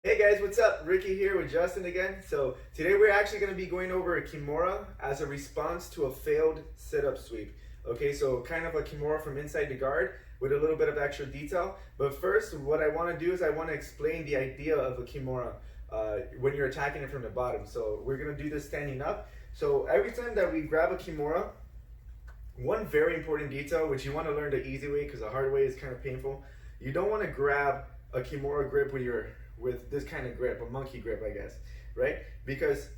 Hey guys, what's up? Ricky here with Justin again. So today we're actually going to be going over a Kimura as a response to a failed sit-up sweep. Okay, so kind of a Kimura from inside the guard with a little bit of extra detail. But first, what I want to do is I want to explain the idea of a Kimura when you're attacking it from the bottom. So we're going to do this standing up. So every time that we grab a Kimura, one very important detail, which you want to learn the easy way because the hard way is kind of painful, you don't want to grab a Kimura grip when you're with this kind of grip, a monkey grip, I guess, right? Because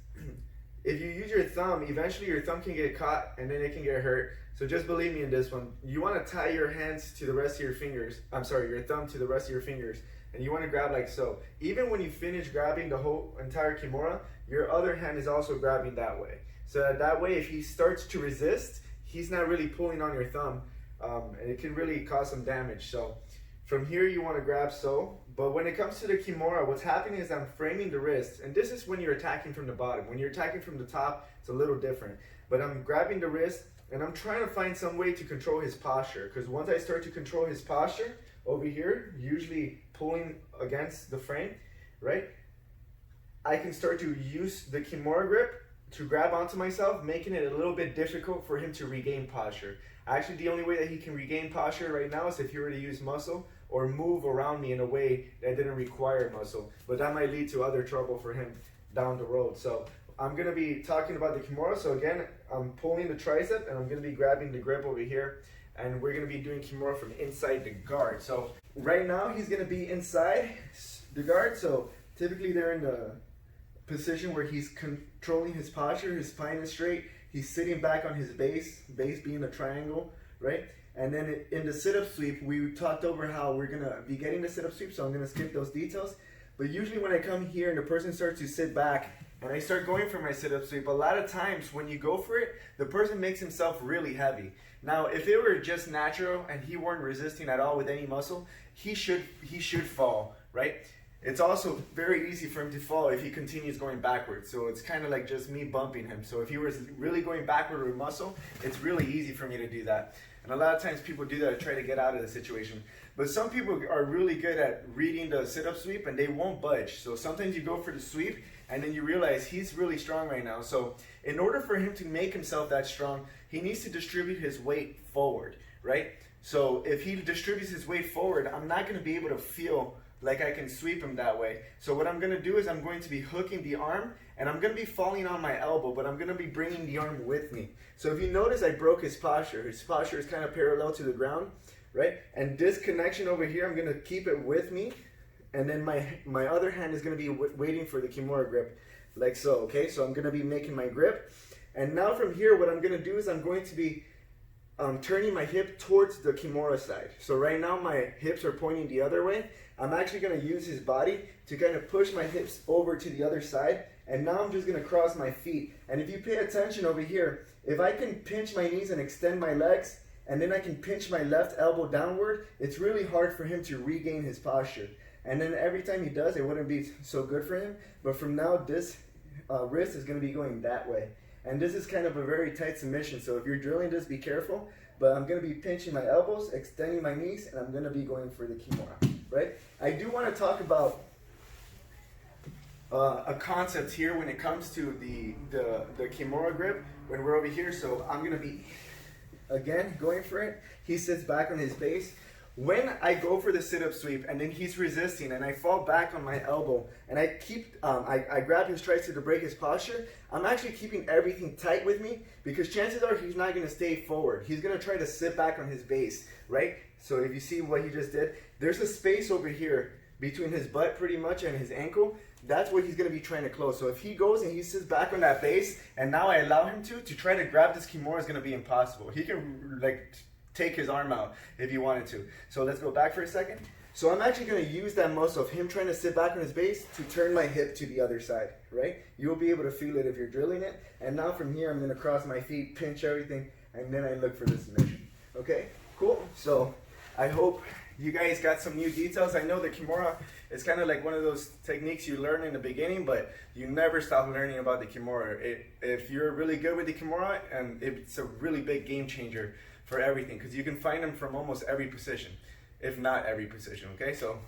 if you use your thumb, eventually your thumb can get caught and then it can get hurt. So just believe me in this one. You want to tie your hands to the rest of your fingers. I'm sorry, your thumb to the rest of your fingers. And you want to grab like so. Even when you finish grabbing the whole entire Kimura, your other hand is also grabbing that way. So that way, if he starts to resist, he's not really pulling on your thumb. And it can really cause some damage. So from here, you want to grab so. But when it comes to the Kimura, what's happening is I'm framing the wrist. And this is when you're attacking from the bottom. When you're attacking from the top, it's a little different. But I'm grabbing the wrist and I'm trying to find some way to control his posture. Because once I start to control his posture, over here, usually pulling against the frame, right? I can start to use the Kimura grip to grab onto myself, making it a little bit difficult for him to regain posture. Actually, the only way that he can regain posture right now is if he were to use muscle or move around me in a way that didn't require muscle. But that might lead to other trouble for him down the road. So I'm going to be talking about the Kimura. So again, I'm pulling the tricep and I'm going to be grabbing the grip over here. And we're going to be doing Kimura from inside the guard. So right now he's going to be inside the guard. So typically they're in the position where he's controlling his posture, his spine is straight, he's sitting back on his base being a triangle, right? And then in the sit-up sweep, we talked over how we're gonna be getting the sit-up sweep, so I'm gonna skip those details. But usually when I come here and the person starts to sit back and I start going for my sit-up sweep, a lot of times when you go for it, the person makes himself really heavy. Now, if it were just natural and he weren't resisting at all with any muscle, he should fall, right? It's also very easy for him to fall if he continues going backwards. So it's kind of like just me bumping him. So if he was really going backward with muscle, it's really easy for me to do that. And a lot of times people do that to try to get out of the situation. But some people are really good at reading the sit-up sweep and they won't budge. So sometimes you go for the sweep and then you realize he's really strong right now. So in order for him to make himself that strong, he needs to distribute his weight forward, right? So if he distributes his weight forward, I'm not going to be able to feel like I can sweep him that way. So what I'm going to do is I'm going to be hooking the arm and I'm going to be falling on my elbow, but I'm going to be bringing the arm with me. So if you notice, I broke his posture. His posture is kind of parallel to the ground, right? And this connection over here, I'm going to keep it with me. And then my other hand is going to be waiting for the Kimura grip, like so, okay? So I'm going to be making my grip. And now from here, what I'm going to do is I'm going to be turning my hip towards the Kimura side. So right now my hips are pointing the other way. I'm actually going to use his body to kind of push my hips over to the other side. And now I'm just going to cross my feet. And if you pay attention over here, if I can pinch my knees and extend my legs, and then I can pinch my left elbow downward, it's really hard for him to regain his posture. And then every time he does, it wouldn't be so good for him. But from now, this wrist is going to be going that way. And this is kind of a very tight submission. So if you're drilling this, be careful. But I'm going to be pinching my elbows, extending my knees, and I'm going to be going for the Kimura, right? I do want to talk about a concept here when it comes to the Kimura grip when we're over here. So I'm going to be, again, going for it. He sits back on his base. When I go for the sit-up sweep and then he's resisting and I fall back on my elbow and I keep, I grab his tricep to break his posture, I'm actually keeping everything tight with me because chances are he's not going to stay forward. He's going to try to sit back on his base, right? So if you see what he just did, there's a space over here between his butt pretty much and his ankle. That's where he's going to be trying to close. So if he goes and he sits back on that base and now I allow him to try to grab this Kimura is going to be impossible. He can like take his arm out if he wanted to. So let's go back for a second. So I'm actually going to use that muscle of him trying to sit back on his base to turn my hip to the other side, right? You'll be able to feel it if you're drilling it. And now from here, I'm going to cross my feet, pinch everything, and then I look for the submission. Okay, cool. So I hope you guys got some new details. I know the Kimura is kind of like one of those techniques you learn in the beginning, but you never stop learning about the Kimura. If you're really good with the Kimura, and it's a really big game changer for everything because you can find them from almost every position, if not every position. Okay, so